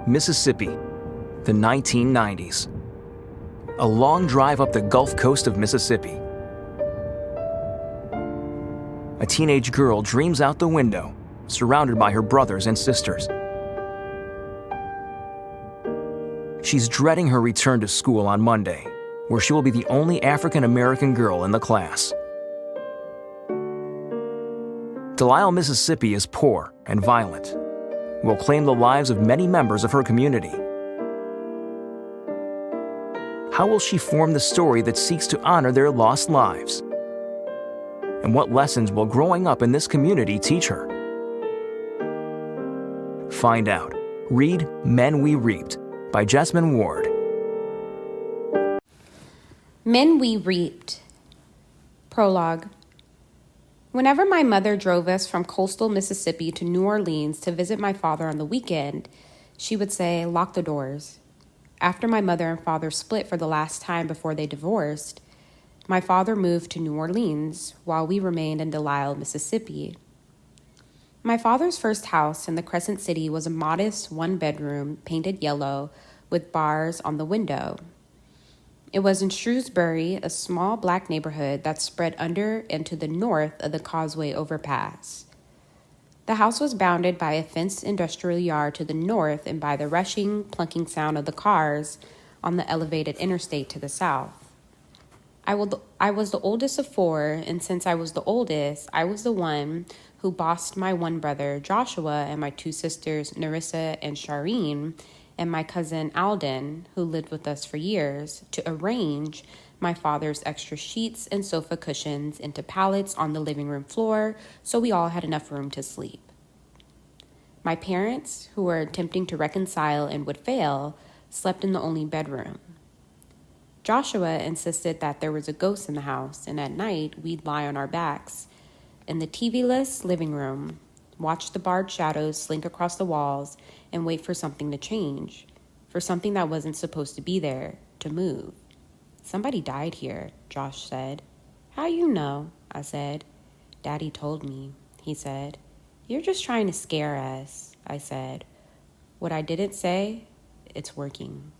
Mississippi, the 1990s. A long drive up the Gulf Coast of Mississippi. A teenage girl dreams out the window, surrounded by her brothers and sisters. She's dreading her return to school on Monday, where she will be the only African-American girl in the class. Delisle, Mississippi is poor and violent, will claim the lives of many members of her community. How will she form the story that seeks to honor their lost lives? And what lessons will growing up in this community teach her? Find out. Read Men We Reaped by Jessamine Ward. Men We Reaped. Prologue. Whenever my mother drove us from coastal Mississippi to New Orleans to visit my father on the weekend, she would say, "Lock the doors." After my mother and father split for the last time before they divorced, my father moved to New Orleans while we remained in Delisle, Mississippi. My father's first house in the Crescent City was a modest one-bedroom, painted yellow, with bars on the window. It was in Shrewsbury, a small black neighborhood that spread under and to the north of the Causeway overpass. The house was bounded by a fenced industrial yard to the north and by the rushing, plunking sound of the cars on the elevated interstate to the south. I was the oldest of four, and since I was the oldest, I was the one who bossed my one brother, Joshua, and my two sisters, Narissa and Shireen, and my cousin Alden, who lived with us for years, to arrange my father's extra sheets and sofa cushions into pallets on the living room floor so we all had enough room to sleep. My parents, who were attempting to reconcile and would fail, slept in the only bedroom. Joshua insisted that there was a ghost in the house, and at night we'd lie on our backs in the TV-less living room, watch the barred shadows slink across the walls, and wait for something to change, for something that wasn't supposed to be there, to move. "Somebody died here," Josh said. "How you know?" I said. "Daddy told me," he said. "You're just trying to scare us," I said. What I didn't say, it's working.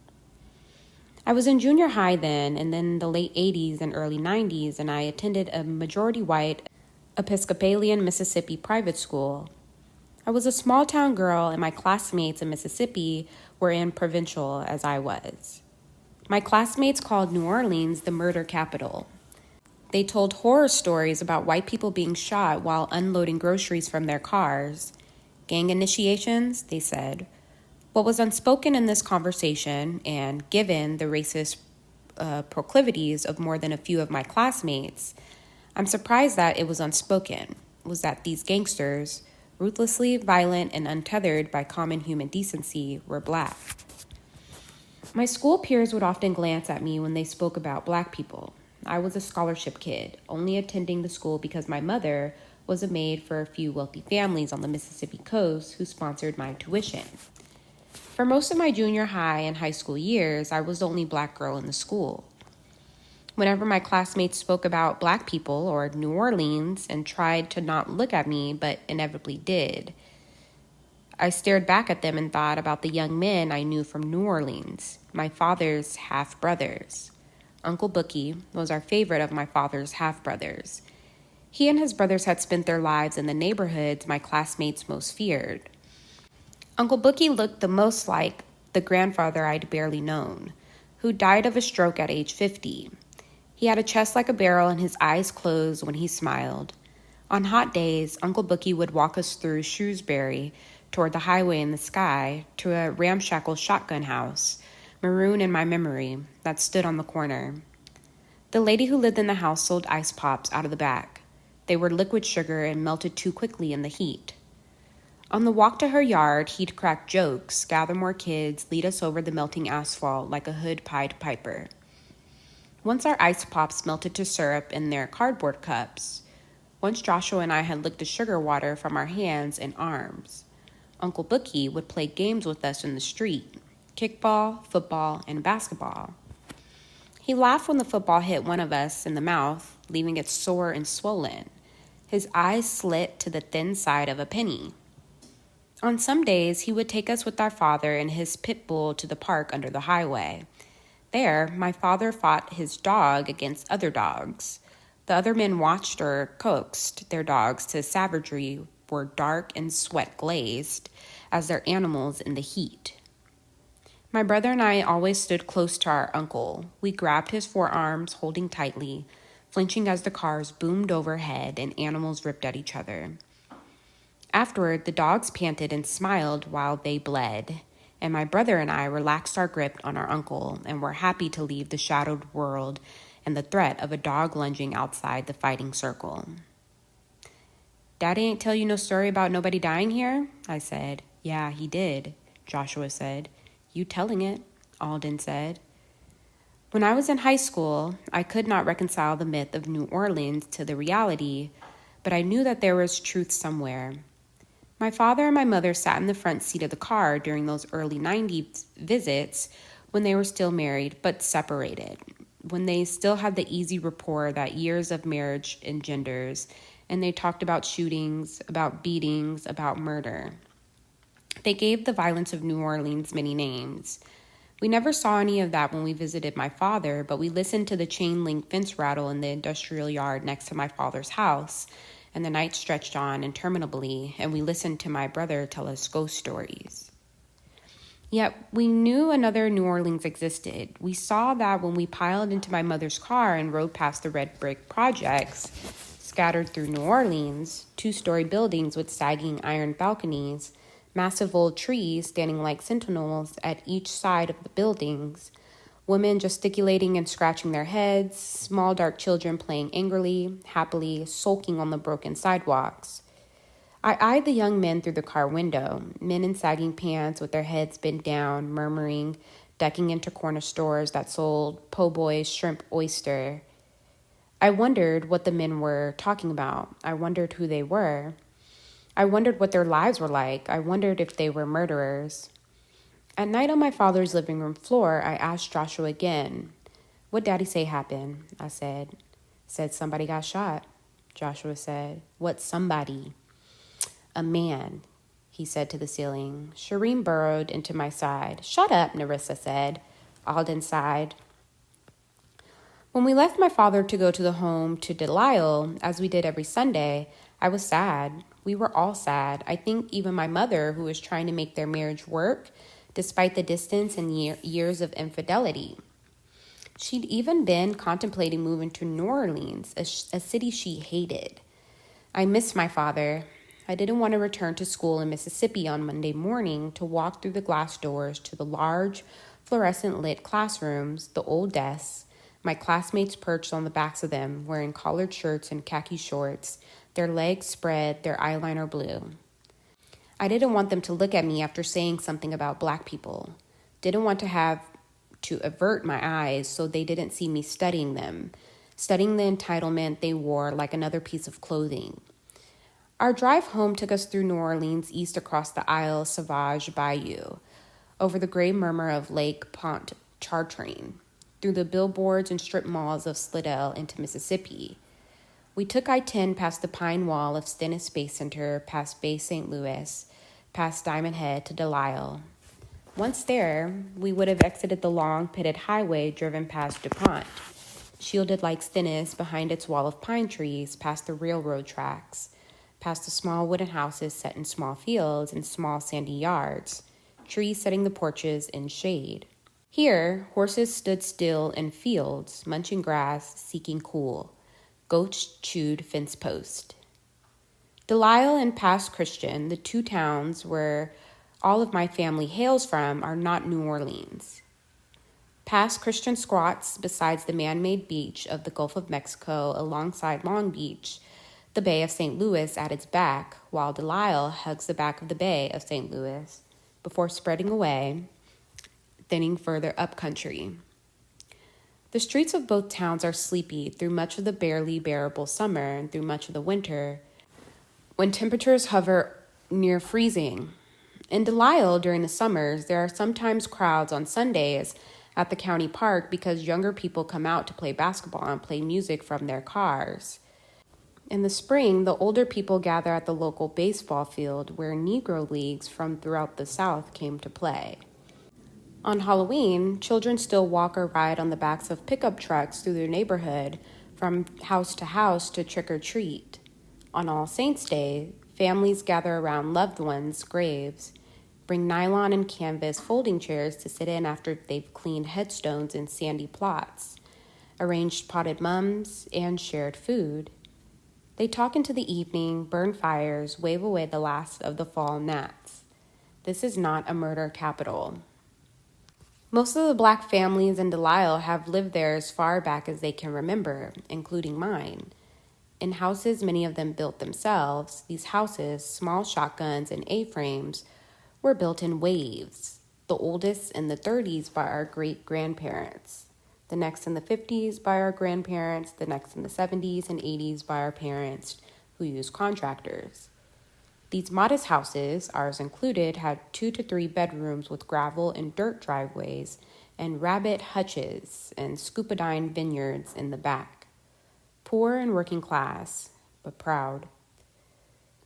I was in junior high then, and then the late 80s and early 90s, and I attended a majority-white Episcopalian Mississippi private school. I was a small-town girl, and my classmates in Mississippi were in provincial as I was. My classmates called New Orleans the murder capital. They told horror stories about white people being shot while unloading groceries from their cars. Gang initiations, they said. What was unspoken in this conversation, and given the racist proclivities of more than a few of my classmates, I'm surprised that it was unspoken, was that these gangsters, ruthlessly violent and untethered by common human decency, were black. My school peers would often glance at me when they spoke about black people. I was a scholarship kid, only attending the school because my mother was a maid for a few wealthy families on the Mississippi coast who sponsored my tuition. For most of my junior high and high school years, I was the only black girl in the school. Whenever my classmates spoke about black people or New Orleans and tried to not look at me, but inevitably did, I stared back at them and thought about the young men I knew from New Orleans, my father's half-brothers. Uncle Bookie was our favorite of my father's half-brothers. He and his brothers had spent their lives in the neighborhoods my classmates most feared. Uncle Bookie looked the most like the grandfather I'd barely known, who died of a stroke at age 50. He had a chest like a barrel and his eyes closed when he smiled. On hot days, Uncle Bookie would walk us through Shrewsbury toward the highway in the sky to a ramshackle shotgun house, maroon in my memory, that stood on the corner. The lady who lived in the house sold ice pops out of the back. They were liquid sugar and melted too quickly in the heat. On the walk to her yard, he'd crack jokes, gather more kids, lead us over the melting asphalt like a hood-pied piper. Once our ice pops melted to syrup in their cardboard cups, once Joshua and I had licked the sugar water from our hands and arms, Uncle Bookie would play games with us in the street, kickball, football, and basketball. He laughed when the football hit one of us in the mouth, leaving it sore and swollen. His eyes slit to the thin side of a penny. On some days, he would take us with our father and his pit bull to the park under the highway. There, my father fought his dog against other dogs. The other men watched or coaxed their dogs to savagery, were dark and sweat-glazed as their animals in the heat. My brother and I always stood close to our uncle. We grabbed his forearms, holding tightly, flinching as the cars boomed overhead and animals ripped at each other. Afterward, the dogs panted and smiled while they bled, and my brother and I relaxed our grip on our uncle and were happy to leave the shadowed world and the threat of a dog lunging outside the fighting circle. "Daddy ain't tell you no story about nobody dying here?" I said. "Yeah, he did," Joshua said. "You telling it," Alden said. When I was in high school, I could not reconcile the myth of New Orleans to the reality, but I knew that there was truth somewhere. My father and my mother sat in the front seat of the car during those early 90s visits when they were still married but separated, when they still had the easy rapport that years of marriage engenders, and they talked about shootings, about beatings, about murder. They gave the violence of New Orleans many names. We never saw any of that when we visited my father, but we listened to the chain-link fence rattle in the industrial yard next to my father's house, and the night stretched on interminably, and we listened to my brother tell us ghost stories. Yet we knew another New Orleans existed. We saw that when we piled into my mother's car and rode past the red brick projects scattered through New Orleans, 2-story buildings with sagging iron balconies, massive old trees standing like sentinels at each side of the buildings, women gesticulating and scratching their heads, small dark children playing angrily, happily, sulking on the broken sidewalks. I eyed the young men through the car window, men in sagging pants with their heads bent down, murmuring, ducking into corner stores that sold po' boys, shrimp, oyster. I wondered what the men were talking about. I wondered who they were. I wondered what their lives were like. I wondered if they were murderers. At night on my father's living room floor, I asked Joshua again, "What'd Daddy say happened?" I said. "Said somebody got shot," Joshua said. "What somebody?" "A man," he said to the ceiling. Shireen burrowed into my side. "Shut up," Narissa said. Alden sighed. When we left my father to go to the home to Delisle, as we did every Sunday, I was sad. We were all sad. I think even my mother, who was trying to make their marriage work, despite the distance and years of infidelity. She'd even been contemplating moving to New Orleans, a city she hated. I missed my father. I didn't want to return to school in Mississippi on Monday morning to walk through the glass doors to the large, fluorescent-lit classrooms, the old desks, my classmates perched on the backs of them, wearing collared shirts and khaki shorts, their legs spread, their eyeliner blue. I didn't want them to look at me after saying something about Black people. Didn't want to have to avert my eyes so they didn't see me studying them, studying the entitlement they wore like another piece of clothing. Our drive home took us through New Orleans east across the Isle Sauvage Bayou, over the gray murmur of Lake Pontchartrain, through the billboards and strip malls of Slidell into Mississippi. We took I-10 past the pine wall of Stennis Space Center, past Bay St. Louis, past Diamond Head to Delisle. Once there, we would have exited the long, pitted highway driven past DuPont, shielded like Stennis behind its wall of pine trees, past the railroad tracks, past the small wooden houses set in small fields and small sandy yards, trees setting the porches in shade. Here, horses stood still in fields, munching grass, seeking cool. Goats chewed fence post. Delisle and Pass Christian, the two towns where all of my family hails from, are not New Orleans. Pass Christian squats beside the man-made beach of the Gulf of Mexico alongside Long Beach, the Bay of St. Louis at its back, while Delisle hugs the back of the Bay of St. Louis before spreading away, thinning further up country. The streets of both towns are sleepy through much of the barely bearable summer and through much of the winter, when temperatures hover near freezing. In Delisle, during the summers, there are sometimes crowds on Sundays at the county park because younger people come out to play basketball and play music from their cars. In the spring, the older people gather at the local baseball field where Negro leagues from throughout the South came to play. On Halloween, children still walk or ride on the backs of pickup trucks through their neighborhood from house to trick or treat. On All Saints' Day, families gather around loved ones' graves, bring nylon and canvas folding chairs to sit in after they've cleaned headstones in sandy plots, arranged potted mums, and shared food. They talk into the evening, burn fires, wave away the last of the fall gnats. This is not a murder capital. Most of the Black families in Delisle have lived there as far back as they can remember, including mine. In houses many of them built themselves, these houses, small shotguns and A-frames, were built in waves, the oldest in the 30s by our great-grandparents, the next in the 50s by our grandparents, the next in the 70s and 80s by our parents, who used contractors. These modest houses, ours included, had 2 to 3 bedrooms with gravel and dirt driveways and rabbit hutches and scupadine vineyards in the back. Poor and working class, but proud.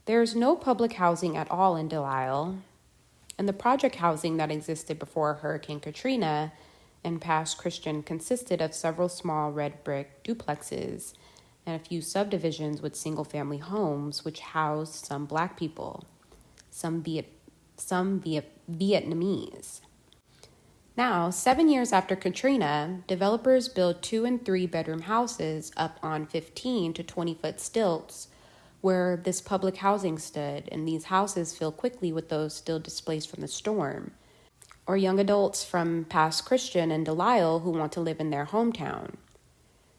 There is no public housing at all in Delisle, and the project housing that existed before Hurricane Katrina and Pass Christian consisted of several small red brick duplexes and a few subdivisions with single-family homes which housed some Black people, some Vietnamese. Now, 7 years after Katrina, developers build 2 and 3 bedroom houses up on 15 to 20-foot stilts where this public housing stood, and these houses fill quickly with those still displaced from the storm, or young adults from Pass Christian and Delisle who want to live in their hometown.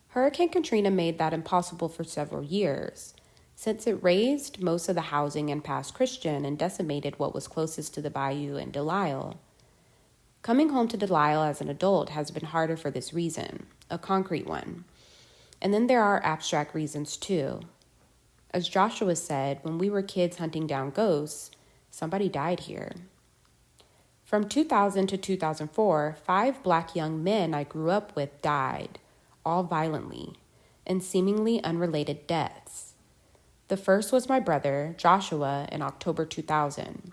Hurricane Katrina made that impossible for several years, since it razed most of the housing in Pass Christian and decimated what was closest to the bayou in Delisle. Coming home to Delisle as an adult has been harder for this reason, a concrete one. And then there are abstract reasons too. As Joshua said, when we were kids hunting down ghosts, somebody died here. From 2000 to 2004, 5 Black young men I grew up with died, all violently, in seemingly unrelated deaths. The first was my brother, Joshua, in October 2000.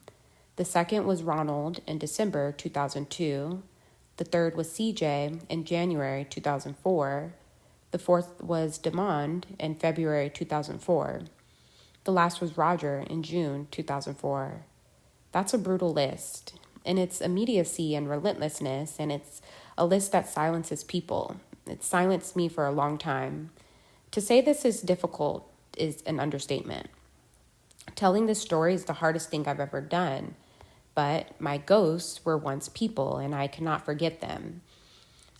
The second was Ronald in December 2002. The third was CJ in January 2004. The fourth was Demond in February 2004. The last was Roger in June 2004. That's a brutal list. In its immediacy and relentlessness, and it's a list that silences people. It silenced me for a long time. To say this is difficult is an understatement. Telling this story is the hardest thing I've ever done, but my ghosts were once people, and I cannot forget them.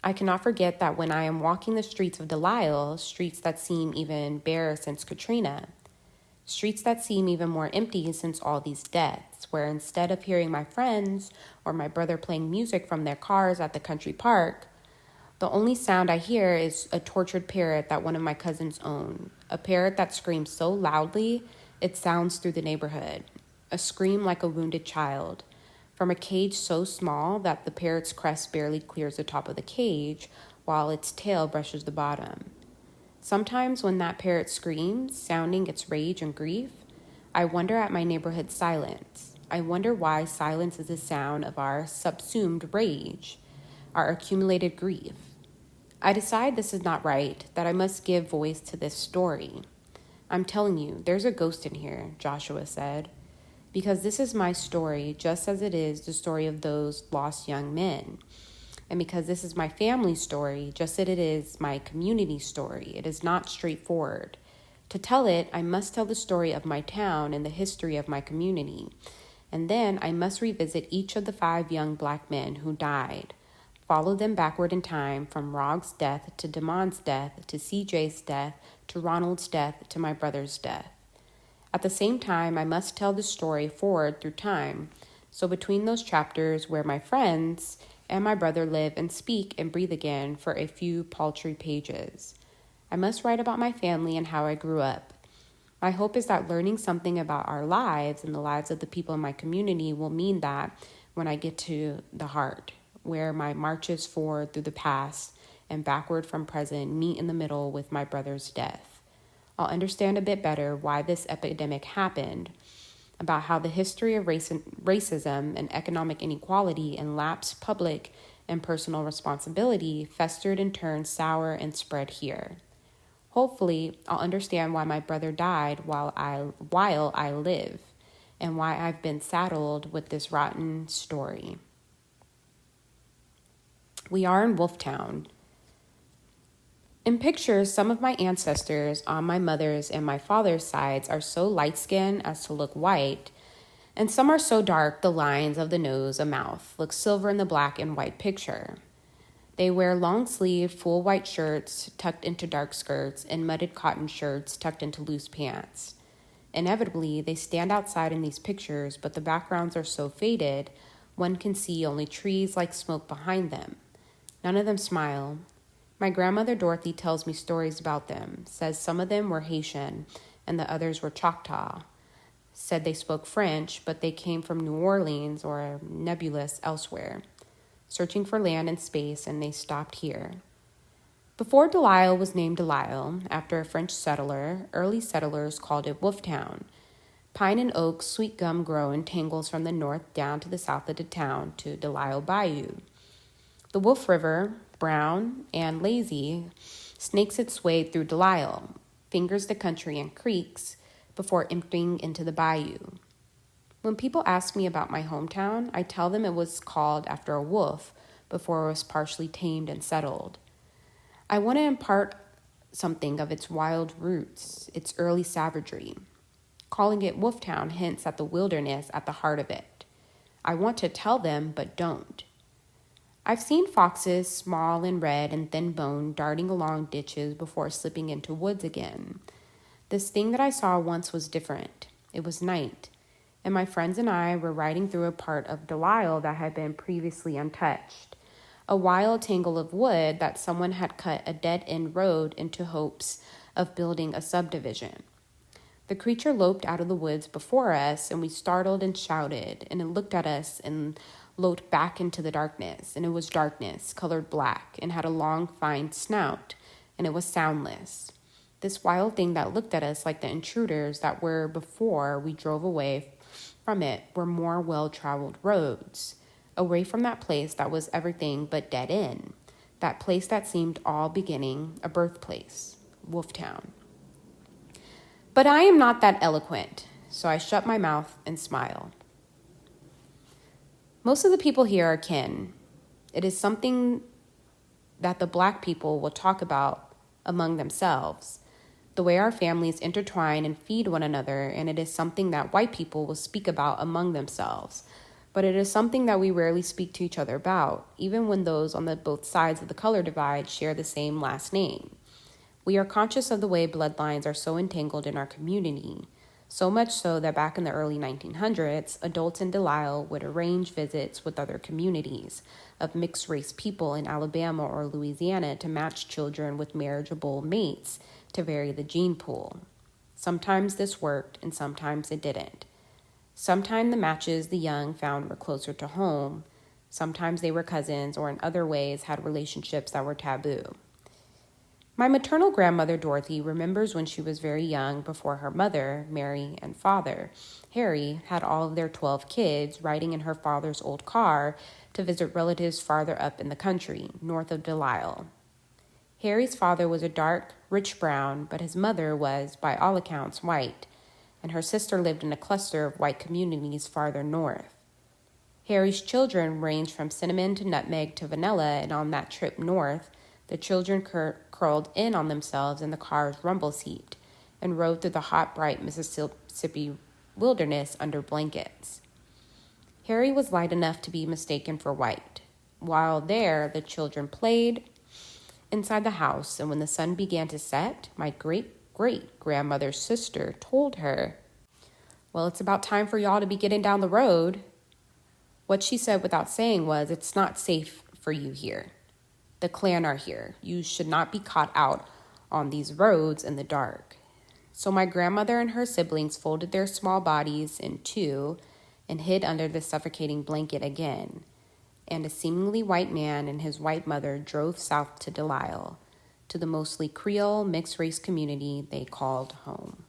I cannot forget that when I am walking the streets of Delisle, streets that seem even barer since Katrina, streets that seem even more empty since all these deaths, where instead of hearing my friends or my brother playing music from their cars at the country park, the only sound I hear is a tortured parrot that one of my cousins owned, a parrot that screams so loudly it sounds through the neighborhood, a scream like a wounded child, from a cage so small that the parrot's crest barely clears the top of the cage while its tail brushes the bottom. Sometimes when that parrot screams, sounding its rage and grief, I wonder at my neighborhood silence. I wonder why silence is the sound of our subsumed rage, our accumulated grief. I decide this is not right, that I must give voice to this story. I'm telling you, there's a ghost in here, Joshua said, because this is my story just as it is the story of those lost young men. And because this is my family story, just as it is my community story, it is not straightforward. To tell it, I must tell the story of my town and the history of my community. And then I must revisit each of the 5 young Black men who died, follow them backward in time from Rog's death to Demond's death to CJ's death to Ronald's death to my brother's death. At the same time, I must tell the story forward through time, so between those chapters where my friends and my brother live and speak and breathe again for a few paltry pages. I must write about my family and how I grew up. My hope is that learning something about our lives and the lives of the people in my community will mean that when I get to the heart, where my marches forward through the past and backward from present meet in the middle with my brother's death, I'll understand a bit better why this epidemic happened, about how the history of racism and economic inequality and lapsed public and personal responsibility festered and turned sour and spread here. Hopefully, I'll understand why my brother died while I live, and why I've been saddled with this rotten story. We are in Wolftown. In pictures, some of my ancestors on my mother's and my father's sides are so light-skinned as to look white, and some are so dark the lines of the nose and mouth look silver in the black and white picture. They wear long-sleeved, full white shirts tucked into dark skirts and mudded cotton shirts tucked into loose pants. Inevitably, they stand outside in these pictures, but the backgrounds are so faded, one can see only trees like smoke behind them. None of them smile. My grandmother Dorothy tells me stories about them, says some of them were Haitian and the others were Choctaw, said they spoke French, but they came from New Orleans or nebulous elsewhere, searching for land and space, and they stopped here. Before Delisle was named Delisle, after a French settler, early settlers called it Wolftown. Pine and oak, sweet gum grow in tangles from the north down to the south of the town to Delisle Bayou. The Wolf River, brown and lazy, snakes its way through Delisle, fingers the country and creeks before emptying into the bayou. When people ask me about my hometown, I tell them it was called after a wolf before it was partially tamed and settled. I want to impart something of its wild roots, its early savagery. Calling it Wolftown hints at the wilderness at the heart of it. I want to tell them, but don't. I've seen foxes, small and red and thin-boned, darting along ditches before slipping into woods again. This thing that I saw once was different. It was night, and my friends and I were riding through a part of Delisle that had been previously untouched, a wild tangle of wood that someone had cut a dead-end road into hopes of building a subdivision. The creature loped out of the woods before us, and we startled and shouted, and it looked at us and loped back into the darkness, and it was darkness, colored black, and had a long, fine snout, and it was soundless. This wild thing that looked at us like the intruders that were before we drove away from it were more well-traveled roads, away from that place that was everything but dead end, that place that seemed all beginning, a birthplace, Wolftown. But I am not that eloquent, so I shut my mouth and smile. Most of the people here are kin. It is something that the Black people will talk about among themselves, the way our families intertwine and feed one another, and it is something that white people will speak about among themselves. But it is something that we rarely speak to each other about, even when those on the both sides of the color divide share the same last name. We are conscious of the way bloodlines are so entangled in our community, so much so that back in the early 1900s, adults in Delisle would arrange visits with other communities of mixed-race people in Alabama or Louisiana to match children with marriageable mates to vary the gene pool. Sometimes this worked, and sometimes it didn't. Sometimes the matches the young found were closer to home. Sometimes they were cousins or in other ways had relationships that were taboo. My maternal grandmother, Dorothy, remembers when she was very young before her mother, Mary, and father, Harry, had all of their 12 kids riding in her father's old car to visit relatives farther up in the country, north of Delisle. Harry's father was a dark, rich brown, but his mother was, by all accounts, white, and her sister lived in a cluster of white communities farther north. Harry's children ranged from cinnamon to nutmeg to vanilla, and on that trip north, the children curled in on themselves in the car's rumble seat and rode through the hot, bright Mississippi wilderness under blankets. Harry was light enough to be mistaken for white. While there, the children played inside the house, and when the sun began to set, my great-great-grandmother's sister told her, "Well, it's about time for y'all to be getting down the road." What she said without saying was, "It's not safe for you here. The Klan are here. You should not be caught out on these roads in the dark." So my grandmother and her siblings folded their small bodies in two and hid under the suffocating blanket again. And a seemingly white man and his white mother drove south to Delisle, to the mostly Creole mixed-race community they called home.